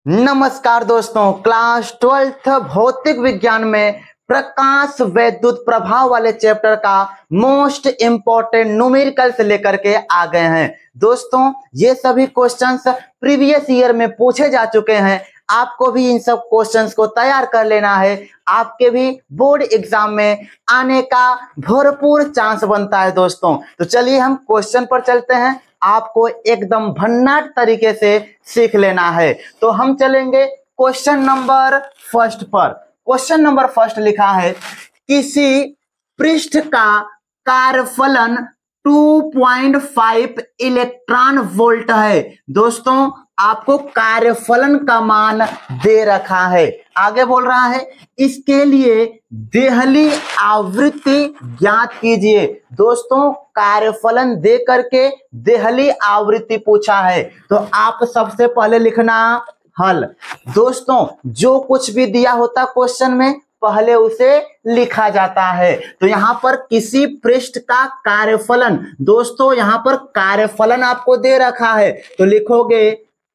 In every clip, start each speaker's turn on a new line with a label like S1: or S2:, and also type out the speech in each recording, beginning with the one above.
S1: नमस्कार दोस्तों, class 12th भौतिक विज्ञान में प्रकाश वैद्युत प्रभाव वाले चैप्टर का मोस्ट इंपॉर्टेंट न्यूमेरिकल से लेकर के आ गए हैं। दोस्तों, ये सभी क्वेश्चंस प्रीवियस ईयर में पूछे जा चुके हैं। आपको भी इन सब क्वेश्चंस को तैयार कर लेना है। आपके भी बोर्ड एग्जाम में आने का भरपूर चांस बनता है दोस्तों। तो चलिए हम क्वेश्चन पर चलते हैं। आपको एकदम भन्नाट तरीके से सीख लेना है। तो हम चलेंगे क्वेश्चन नंबर फर्स्ट पर। क्वेश्चन नंबर फर्स्ट लिखा है, किसी पृष्ठ का कार्यफलन 2.5 इलेक्ट्रॉन वोल्ट है। दोस्तों, आपको कार्यफलन का मान दे रखा है। आगे बोल रहा है, इसके लिए देहली आवृत्ति ज्ञात कीजिए। दोस्तों, कार्यफलन दे करके देहली आवृत्ति पूछा है, तो आप सबसे पहले लिखना हल। दोस्तों, जो कुछ भी दिया होता क्वेश्चन में पहले उसे लिखा जाता है। तो यहां पर किसी पृष्ठ का कार्यफलन, दोस्तों यहां पर कार्यफलन आपको दे रखा है, तो लिखोगे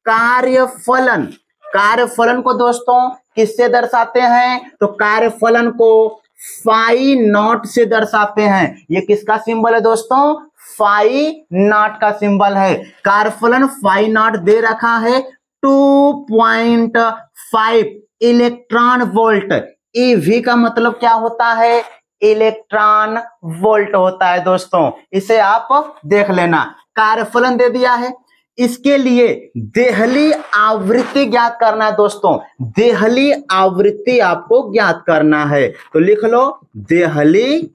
S1: कार्यफलन। कार्यफलन को दोस्तों किससे दर्शाते हैं? तो कार्यफलन को फाई नॉट से दर्शाते हैं। ये किसका सिंबल है दोस्तों? फाई नॉट का सिंबल है। कार्यफलन फाई नॉट दे रखा है 2.5 इलेक्ट्रॉन वोल्ट। ईवी का मतलब क्या होता है? इलेक्ट्रॉन वोल्ट होता है दोस्तों। इसे आप देख लेना। कार्यफलन दे दिया है। इसके लिए देहली आवृत्ति ज्ञात करना है दोस्तों। देहली आवृत्ति आपको ज्ञात करना है, तो लिख लो देहली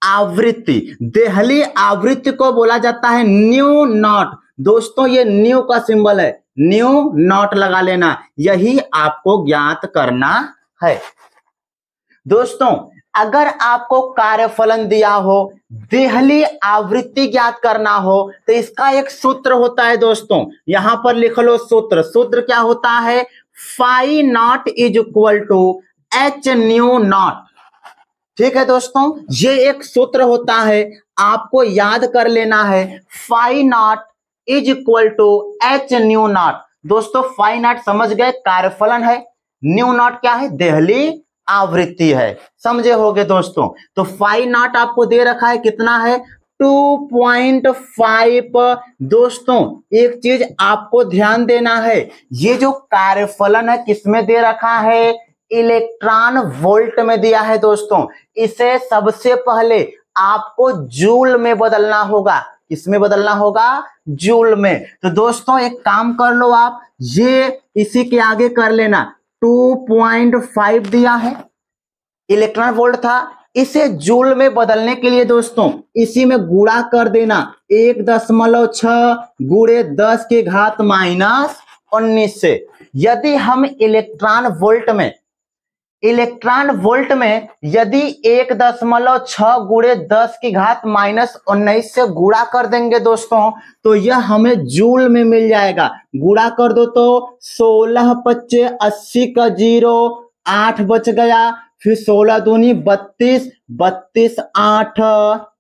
S1: आवृत्ति। देहली आवृत्ति को बोला जाता है न्यू नॉट। दोस्तों, ये न्यू का सिंबल है, न्यू नॉट लगा लेना। यही आपको ज्ञात करना है। दोस्तों, अगर आपको कार्यफलन दिया हो, देहली आवृत्ति ज्ञात करना हो, तो इसका एक सूत्र होता है दोस्तों। यहां पर लिख लो सूत्र। सूत्र क्या होता है? Phi naught is equal to h nu naught. ठीक है दोस्तों, ये एक सूत्र होता है, आपको याद कर लेना है। Phi naught is equal to h nu naught. दोस्तों, फाई नॉट समझ गए, कार्यफलन है। न्यू नॉट क्या है? देहली आवृत्ति है। समझे होगे दोस्तों। तो फाई नॉट आपको दे रखा है, कितना है? 2.5। दोस्तों, एक चीज आपको ध्यान देना है, ये जो कार्यफलन है किसमें दे रखा है? इलेक्ट्रॉन वोल्ट में दिया है दोस्तों। इसे सबसे पहले आपको जूल में बदलना होगा। किसमें बदलना होगा? जूल में। तो दोस्तों, एक काम कर लो आप, ये इसी के आगे कर लेना। 2.5 दिया है, इलेक्ट्रॉन वोल्ट था, इसे जूल में बदलने के लिए दोस्तों इसी में गुणा कर देना। 1.6 गुणे 10 की घात -19 से। यदि हम इलेक्ट्रॉन वोल्ट में यदि 1.6 गुणे 10 की घात -19 से गुणा कर देंगे दोस्तों, तो यह हमें जूल में मिल जाएगा। गुणा कर दो तो 16 25 80 का 0, 8 बच गया, फिर 16 दूनी 32, 32 8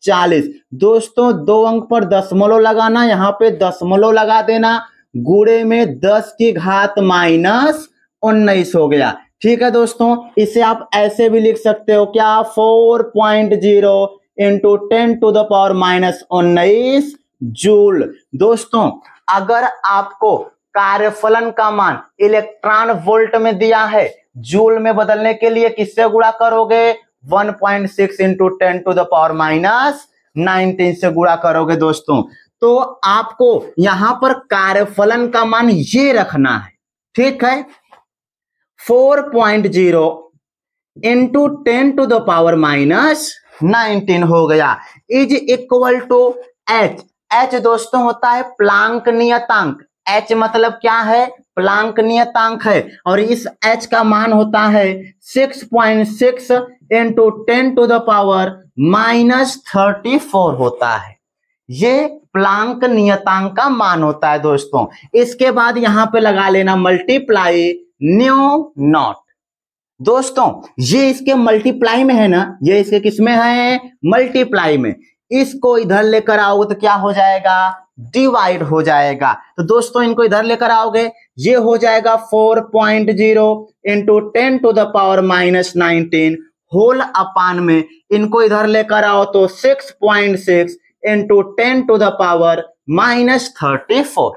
S1: 40। दोस्तों, 2 अंक पर दशमलव लगाना, यहाँ पे दशमलव लगा देना। गुणे में 10 की घात -19 हो गया। ठीक है दोस्तों, इसे आप ऐसे भी लिख सकते हो, क्या? 4.0 इंटू 10⁻⁻19 जूल। दोस्तों, अगर आपको कार्यफलन का मान इलेक्ट्रॉन वोल्ट में दिया है, जूल में बदलने के लिए किससे गुणा करोगे? 1.6 इंटू 10⁻⁻19 से गुणा करोगे दोस्तों। तो आपको यहां पर कार्यफलन का मान ये रखना है। ठीक है, 4.0 इंटू 10⁻⁻19 हो गया, is equal to h. H दोस्तों होता है प्लांक नियतांक। एच मतलब क्या है? प्लांक नियतांक है। और इस एच का मान होता है 6.6 इंटू 10⁻⁻34 होता है। ये प्लांक नियतांक का मान होता है दोस्तों। इसके बाद यहां पे लगा लेना मल्टीप्लाई न्यू नॉट। दोस्तों, ये इसके मल्टीप्लाई में है ना, ये इसके किसमें है? मल्टीप्लाई में। इसको इधर लेकर आओगे तो क्या हो जाएगा? डिवाइड हो जाएगा। तो दोस्तों इनको इधर लेकर आओगे, ये हो जाएगा 4.0 into 10 to the power minus 19 whole upon में इनको इधर लेकर आओ तो 6.6 into 10 to the power minus 34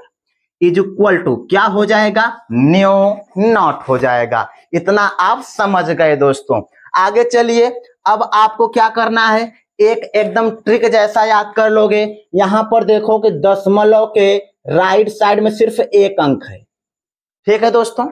S1: is equal to क्या हो जाएगा, न्यू नॉट हो जाएगा। इतना आप समझ गए दोस्तों। आगे चलिए, अब आपको क्या करना है, एक एकदम ट्रिक जैसा याद कर लोगे। यहां पर देखो कि दशमलव के राइट साइड में सिर्फ एक अंक है, ठीक है दोस्तों।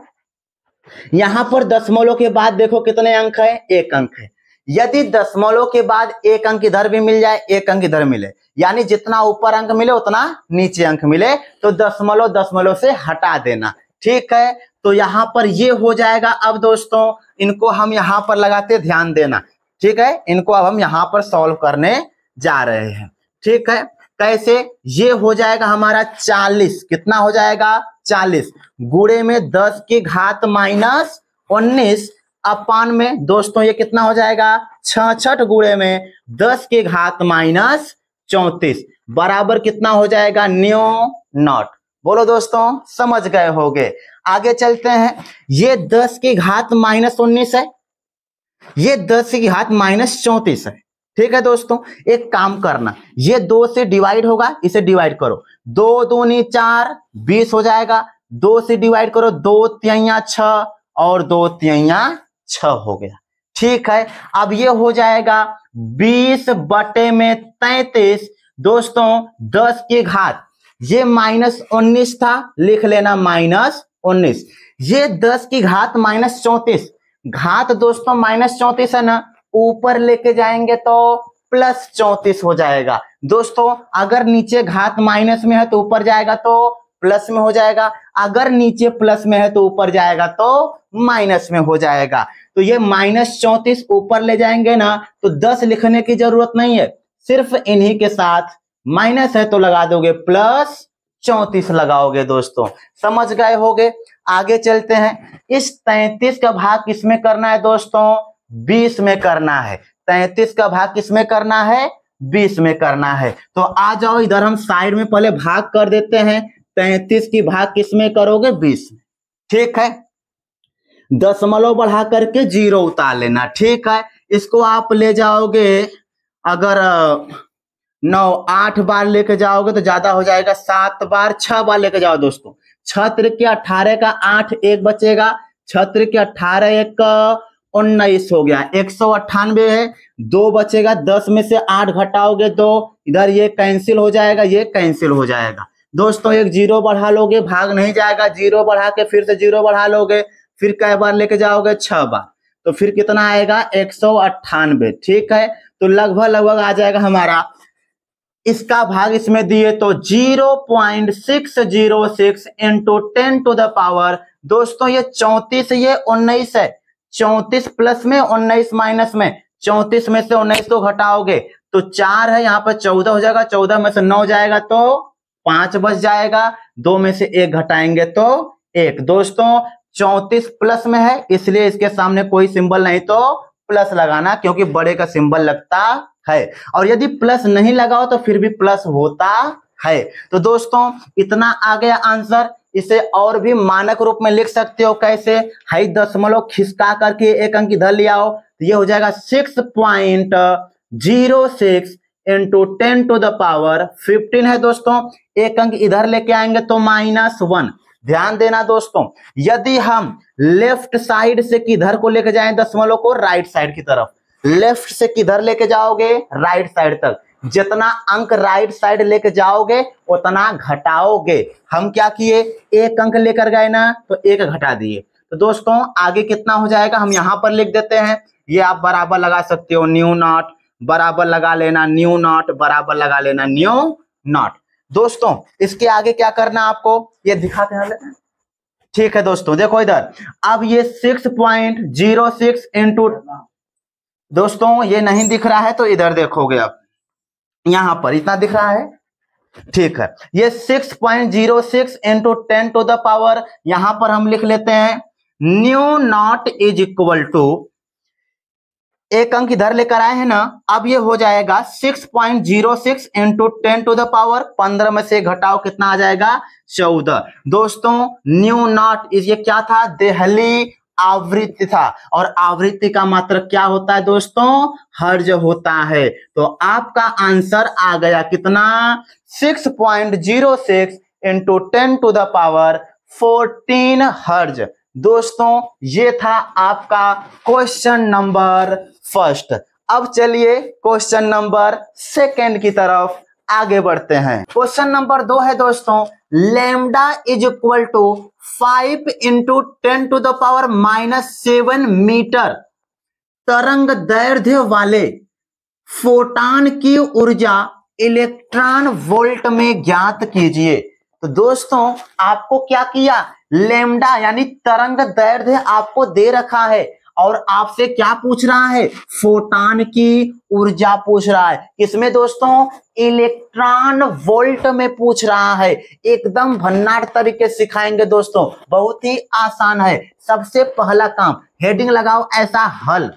S1: यहां पर दशमलव के बाद देखो कितने अंक है, एक अंक है। यदि दशमलव के बाद एक अंक इधर भी मिल जाए, एक अंक इधर मिले, यानी जितना ऊपर अंक मिले उतना नीचे अंक मिले, तो दशमलव दशमलव से हटा देना, ठीक है। तो यहां पर ये हो जाएगा। अब दोस्तों इनको हम यहां पर लगाते, ध्यान देना, ठीक है। इनको अब हम यहां पर सॉल्व करने जा रहे हैं, ठीक है। कैसे, ये हो जाएगा हमारा 40, कितना हो जाएगा 40 गुणे में 10 की घात माइनस 19 अपान में दोस्तों ये कितना हो जाएगा 66 गुणे में 10 की घात माइनस 34 बराबर कितना हो जाएगा, न्यू नॉट। बोलो दोस्तों, समझ गए होगे। आगे चलते हैं, ये 10 की घात माइनस 19 है, ये 10 की घात माइनस 34 है, ठीक है दोस्तों। एक काम करना, ये 2 से डिवाइड होगा, इसे डिवाइड करो, 2 दूनी 4 20 हो जाएगा। 2 से डिवाइड करो, 2 तिहाइयां 6 और 2 तिहाइयां 6 हो गया, ठीक है। अब ये हो जाएगा 20 बटे में 33 दोस्तों 10 की घात, ये माइनस 19 था, लिख लेना माइनस 19। ये 10 की घात माइनस 34, घात दोस्तों माइनस 34 है ना, ऊपर लेके जाएंगे तो प्लस 34 हो जाएगा। दोस्तों अगर नीचे घात माइनस में है तो ऊपर जाएगा तो प्लस में हो जाएगा, अगर नीचे प्लस में है तो ऊपर जाएगा तो माइनस में हो जाएगा। तो ये माइनस 34 ऊपर ले जाएंगे ना, तो 10 लिखने की जरूरत नहीं है, सिर्फ इन्हीं के साथ माइनस है तो लगा दोगे प्लस 34 लगाओगे दोस्तों, समझ गए होगे। आगे चलते हैं, इस 33 का भाग किसमें करना है दोस्तों, 20 में करना है। 33 का भाग किसमें करना है, 20 में करना है। तो आ जाओ इधर, हम साइड में पहले भाग कर देते हैं। 33 की भाग किसमें करोगे, 20 में, ठीक है। दशमलव बढ़ा करके 0 उतार लेना, ठीक है। इसको आप ले जाओगे, अगर 9 8 बार लेके जाओगे तो ज्यादा हो जाएगा, 7 बार 6 बार लेके जाओ दोस्तों। 6 त्रिक 18 का 8 एक बचेगा, 6 त्रिक 18 एक 19 हो गया, 198 है, 2 बचेगा, 10 में से 8 घटाओगे तो इधर ये कैंसिल हो जाएगा, ये कैंसिल हो जाएगा दोस्तों। एक 0 बढ़ा लोगे, भाग नहीं जाएगा, 0 बढ़ा के फिर से 0 बढ़ा लोगे, फिर कई बार लेके जाओगे, 6 बार, तो फिर कितना आएगा 198, ठीक है। तो लगभग आ जाएगा हमारा, इसका भाग इसमें दिए तो 0.606 इंटू 10 टू द पावर दोस्तों ये 34 ये 19 है, 34 प्लस में 19 माइनस में, 34 में से 19 को घटाओगे तो 4 है, यहाँ पर 14 हो जाएगा, 14 में से 9 जाएगा तो 5 बच जाएगा, 2 में से 1 घटाएंगे तो 1 दोस्तों। 34 प्लस में है इसलिए इसके सामने कोई सिंबल नहीं तो प्लस लगाना, क्योंकि बड़े का सिंबल लगता है, और यदि प्लस नहीं लगाओ तो फिर भी प्लस होता है। तो दोस्तों इतना आ गया आंसर। इसे और भी मानक रूप में लिख सकते हो, कैसे, हाई दशमलव खिसका करके एक अंक इधर ले आओ, तो ये हो जाएगा 6.06 इंटू 10 टू द पावर 15 है दोस्तों। एक अंक इधर लेके आएंगे तो -1। ध्यान देना दोस्तों, यदि हम लेफ्ट साइड से किधर को लेके जाएं दशमलव को, राइट साइड की तरफ, लेफ्ट से किधर लेके जाओगे, राइट साइड तक, जितना अंक राइट साइड लेके जाओगे उतना घटाओगे। हम क्या किए, एक अंक लेकर गए ना तो 1 घटा दिए। तो दोस्तों आगे कितना हो जाएगा हम यहां पर लिख देते हैं, ये आप बराबर लगा सकते हो, न्यू नॉट बराबर लगा लेना, न्यू नॉट बराबर लगा लेना, न्यू नॉट। दोस्तों इसके आगे क्या करना आपको ये दिखाते हैं, ठीक है दोस्तों। देखो इधर, अब ये 6.06 इंटू, दोस्तों ये नहीं दिख रहा है तो इधर देखोगे आप, यहां पर इतना दिख रहा है, ठीक है। ये 6.06 इंटू 10 टू द पावर, यहां पर हम लिख लेते हैं nu naught is equal to एक अंक इधर लेकर आए हैं ना, अब ये हो जाएगा 6.06 इंटू 10 टू द पावर 15 में से घटाओ कितना आ जाएगा 14। दोस्तों न्यू नॉट इज ये क्या था, देहली आवृत्ति था, और आवृत्ति का मात्रक क्या होता है दोस्तों, हर्ज होता है। तो आपका आंसर आ गया कितना, 6.06 इंटू 10 टू द पावर 14 हर्ज। दोस्तों ये था आपका क्वेश्चन नंबर फर्स्ट। अब चलिए क्वेश्चन नंबर सेकंड की तरफ आगे बढ़ते हैं। क्वेश्चन नंबर 2 है दोस्तों, lambda is equal to 5 into 10 to the power -7 metre तरंग दैर्ध्य वाले फोटान की ऊर्जा इलेक्ट्रॉन वोल्ट में ज्ञात कीजिए। तो दोस्तों आपको क्या किया, लैम्डा यानी तरंग दैर्ध्य आपको दे रखा है और आपसे क्या पूछ रहा है, फोटान की ऊर्जा पूछ रहा है। किसमें दोस्तों, इलेक्ट्रॉन वोल्ट में पूछ रहा है। एकदम भन्नाट तरीके सिखाएंगे दोस्तों, बहुत ही आसान है। सबसे पहला काम हेडिंग लगाओ ऐसा हल,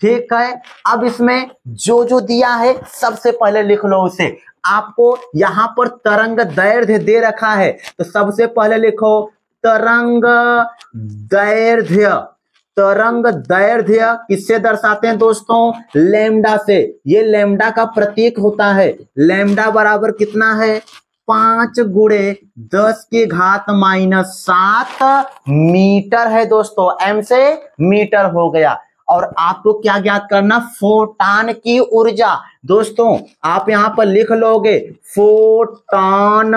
S1: ठीक है। अब इसमें जो जो दिया है सबसे पहले लिख लो उसे। आपको यहां पर तरंग दैर्ध्य दे रखा है तो सबसे पहले लिखो तरंग दैर्ध्य। तरंग दैर्ध्य किससे दर्शाते हैं दोस्तों, लैम्डा से। ये लैम्डा का प्रतीक होता है। लैम्डा बराबर कितना है, 5 गुणे 10 की घात -7 मीटर है दोस्तों। एम से मीटर हो गया। और आपको क्या ज्ञात करना, फोटान की ऊर्जा। दोस्तों आप यहां पर लिख लोगे फोटान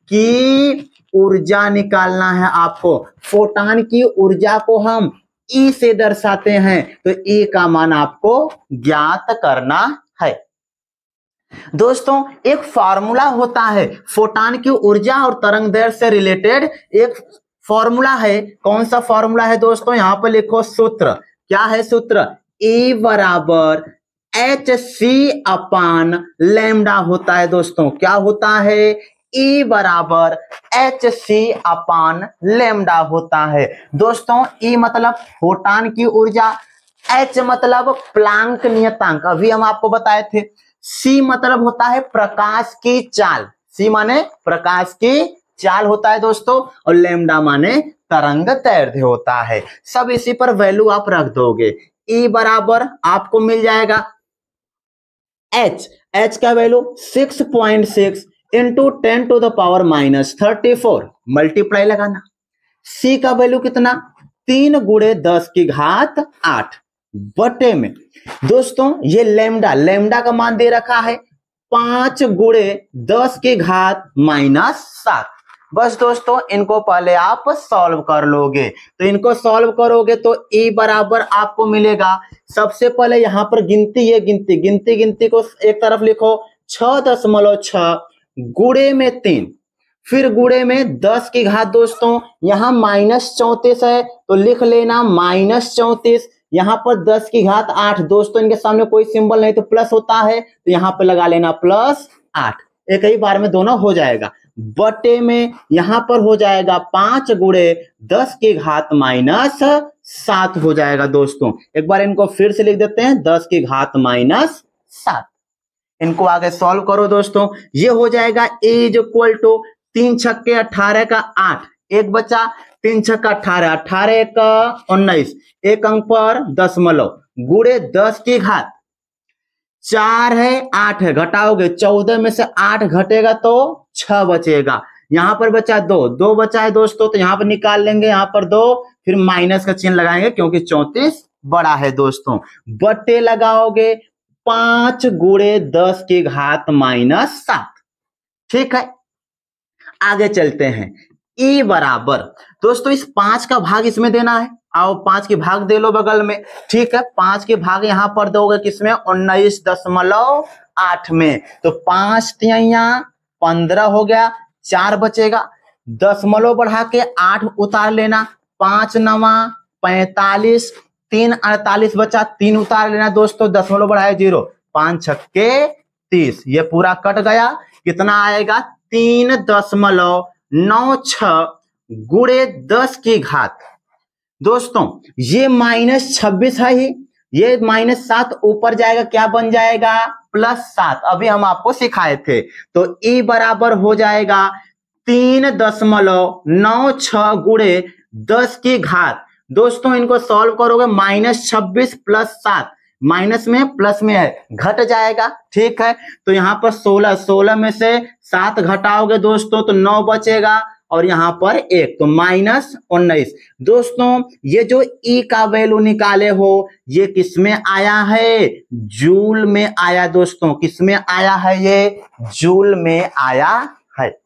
S1: की ऊर्जा निकालना है आपको। फोटान की ऊर्जा को हम ई से दर्शाते हैं, तो ई का मान आपको ज्ञात करना है। दोस्तों एक फॉर्मूला होता है फोटान की ऊर्जा और तरंग दैर्ध्य से रिलेटेड, एक फॉर्मूला है। कौन सा फॉर्मूला है दोस्तों, यहां पर लिखो सूत्र। क्या है सूत्र, E बराबर HC अपान लैम्डा होता है दोस्तों। क्या होता है, E बराबर HC अपान लैम्डा होता है। दोस्तों E मतलब फोटान की ऊर्जा, H मतलब प्लांक नियतांक, अभी हम आपको बताए थे। C मतलब होता है प्रकाश की चाल, C माने प्रकाश की चाल होता है दोस्तों, और लैम्डा माने तरंग दैर्ध्य होता है। सब इसी पर वैल्यू आप रख दोगे। E बराबर आपको मिल जाएगा H का value 6.6 into 10 to the power -34 multiply लगाना। C का वैल्यू कितना, 3 गुणे 10 की घात 8 बटे में। दोस्तों ये लैम्डा का मान दे रखा है 5 गुणे 10 की घात -7। बस दोस्तों इनको पहले आप सॉल्व कर लोगे। तो इनको सॉल्व करोगे तो E बराबर आपको मिलेगा, सबसे पहले यहां पर गिनती है, गिनती को एक तरफ लिखो 6.6 गुणे में 3, फिर गुणे में 10 की घात। दोस्तों यहां -34 है तो लिख लेना -34, यहां पर 10 की घात 8। दोस्तों इनके सामने कोई सिंबल नहीं तो प्लस होता है, तो यहां पर लगा लेना +8। एक ही बार में दोनों हो जाएगा। बटे में यहां पर हो जाएगा 5 गुणे 10 की घात -7 हो जाएगा। दोस्तों एक बार इनको फिर से लिख देते हैं, 10 की घात -7। इनको आगे सॉल्व करो दोस्तों, ये हो जाएगा A इज इक्वल टू 3 छक्के 18 का 8, एक बचा 3 छक्का 18, 18 का 19, एक अंक पर दशमलव गुणे 10 की घात 4 है 8 है, घटाओगे 14 में से 8 घटेगा तो 6 बचेगा। यहां पर बचा 2 बचा है दोस्तों, तो यहां पर निकाल लेंगे, यहां पर 2 फिर माइनस का चिन्ह लगाएंगे क्योंकि 34 बड़ा है दोस्तों। बट्टे लगाओगे 5 गुणे 10 की घात -7। ठीक है आगे चलते हैं। E बराबर दोस्तों इस 5 का भाग इसमें देना है, आओ 5 के भाग दे लो बगल में। ठीक है 5 के भाग यहां पर दोगे किसमें, 19.8 में। तो 5 तिया 15 हो गया, 4 बचेगा, दशमलव बढ़ा के 8 उतार लेना, 5 9 45, 3 48 बचा, 3 उतार लेना दोस्तों, दशमलव बढ़ाए 0, 5 छक्के 30, ये पूरा कट गया। कितना आएगा, 3.96 गुणे 10 की घात। दोस्तों ये -26 है ही, ये -7 ऊपर जाएगा, क्या बन जाएगा, +7। अभी हम आपको सिखाए थे। तो E बराबर हो जाएगा 3.96 गुणे 10 की घात। दोस्तों इनको सॉल्व करोगे, -26 + 7, माइनस में प्लस में है, घट जाएगा, ठीक है। तो यहाँ पर 16 में से 7 घटाओगे दोस्तों तो 9 बचेगा, और यहाँ पर 1 तो -19। दोस्तों ये जो E का वैल्यू निकाले हो ये किस में आया है, जूल में आया दोस्तों। किस में आया है, ये जूल में आया है।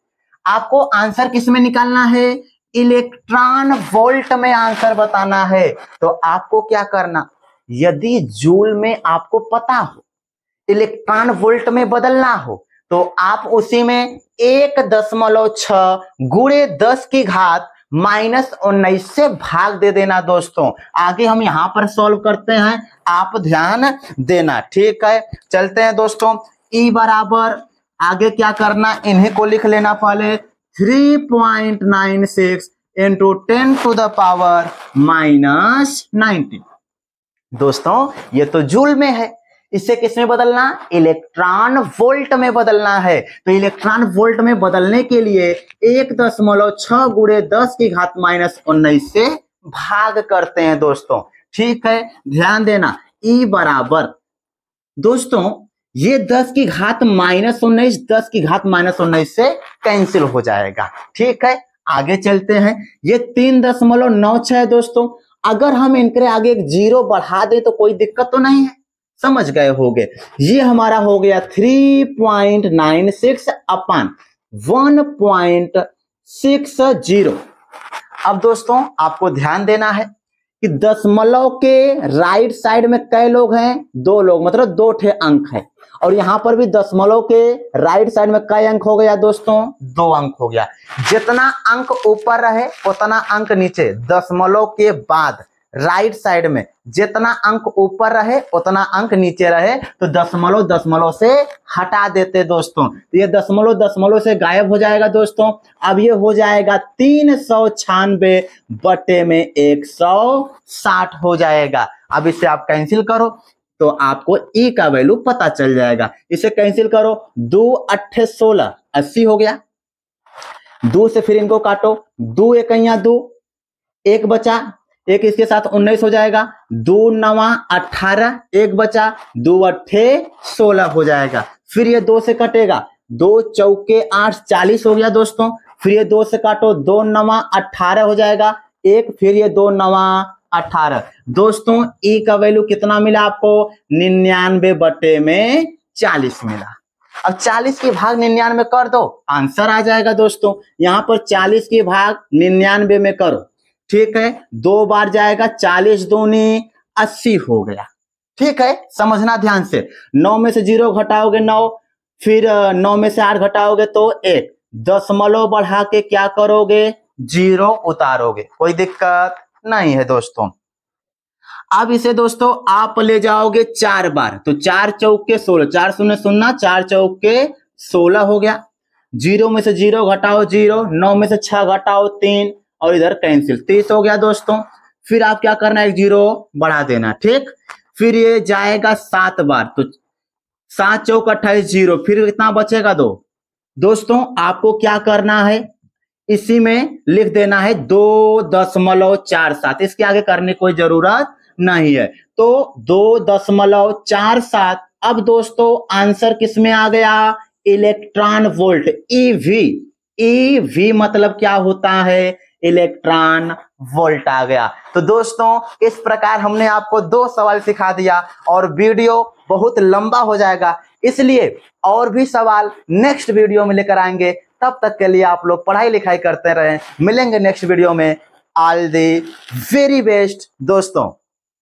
S1: आपको आंसर किस में निकालना है, इलेक्ट्रॉन वोल्ट में आंसर बताना है। तो आपको क्या करना, यदि जूल में आपको पता हो, इलेक्ट्रॉन वोल्ट में बदलना हो, तो आप उसी में 1.6 गुणे 10 की घात -19 से भाग दे देना दोस्तों। आगे हम यहां पर सॉल्व करते हैं, आप ध्यान देना, ठीक है। चलते हैं दोस्तों, E बराबर आगे क्या करना, इन्हीं को लिख लेना पहले, 3.96 इंटू 10⁻⁻⁻19। दोस्तों ये तो जूल में है, इसे किसमें बदलना, इलेक्ट्रॉन वोल्ट में बदलना है। तो इलेक्ट्रॉन वोल्ट में बदलने के लिए 1.6 गुणे 10 की घात -19 से भाग करते हैं दोस्तों, ठीक है। ध्यान देना, E बराबर दोस्तों ये 10 की घात -19, 10 की घात -19 से कैंसिल हो जाएगा, ठीक है। आगे चलते हैं, ये 3.96 है दोस्तों। अगर हम इनके आगे एक 0 बढ़ा दे तो कोई दिक्कत तो नहीं है, समझ गए होगे। ये हमारा हो गया 3.96 अपन 1.60। अब दोस्तों आपको ध्यान देना है कि दशमलव के राइट साइड में कै लोग हैं, 2 लोग, मतलब 2 ठे अंक है। और यहां पर भी दशमलव के राइट साइड में कै अंक हो गया दोस्तों, 2 अंक हो गया। जितना अंक ऊपर रहे उतना अंक नीचे, दशमलव के बाद राइट साइड में जितना अंक ऊपर रहे उतना अंक नीचे रहे, तो दशमलव दशमलव से हटा देते दोस्तों। तो ये दशमलव दशमलव से गायब हो जाएगा दोस्तों। अब ये हो जाएगा 396 बटे में 160 हो जाएगा। अब इसे आप कैंसिल करो तो आपको E का वैल्यू पता चल जाएगा। इसे कैंसिल करो, 2 8 16 80 हो गया। 2 से फिर इनको काटो, 2 1 2, 1 बचा, 1 इसके साथ 19 हो जाएगा, 2 9 18, 1 बचा, 2 8 16 हो जाएगा। फिर ये 2 से कटेगा, 2 चौके 8 40 हो गया दोस्तों। फिर ये 2 से काटो, 2 9 18 हो जाएगा, 1, फिर ये 2 9 18। दोस्तों E का वैल्यू कितना मिला आपको, 99 बटे में 40 मिला। अब 40 के भाग 99 कर दो, आंसर आ जाएगा दोस्तों। यहां पर 40 के भाग 99 में करो, ठीक है। 2 बार जाएगा, 40 दूनी 80 हो गया, ठीक है। समझना ध्यान से, 9 में से 0 घटाओगे 9, फिर 9 में से 8 घटाओगे तो 1, दशमलव बढ़ा के क्या करोगे, 0 उतारोगे, कोई दिक्कत नहीं है दोस्तों। अब इसे दोस्तों आप ले जाओगे 4 बार, तो 4 चौके 16, 4 0 0, 4 चौके 16 हो गया। 0 में से 0 घटाओ 0, 9 में से 6 घटाओ 3, और इधर कैंसिल, 30 हो गया दोस्तों। फिर आप क्या करना है, 0 बढ़ा देना, ठीक। फिर ये जाएगा 7 बार, तो 7 चौक 28 0, फिर कितना बचेगा 2। दोस्तों आपको क्या करना है, इसी में लिख देना है 2.47, इसके आगे करने की कोई जरूरत नहीं है। तो 2.47। अब दोस्तों आंसर किस में आ गया, इलेक्ट्रॉन वोल्ट, EV। EV मतलब क्या होता है, इलेक्ट्रॉन वोल्ट आ गया। तो दोस्तों इस प्रकार हमने आपको 2 सवाल सिखा दिया, और वीडियो बहुत लंबा हो जाएगा, इसलिए और भी सवाल नेक्स्ट वीडियो में लेकर आएंगे। तब तक के लिए आप लोग पढ़ाई लिखाई करते रहें, मिलेंगे नेक्स्ट वीडियो में। ऑल द वेरी बेस्ट दोस्तों।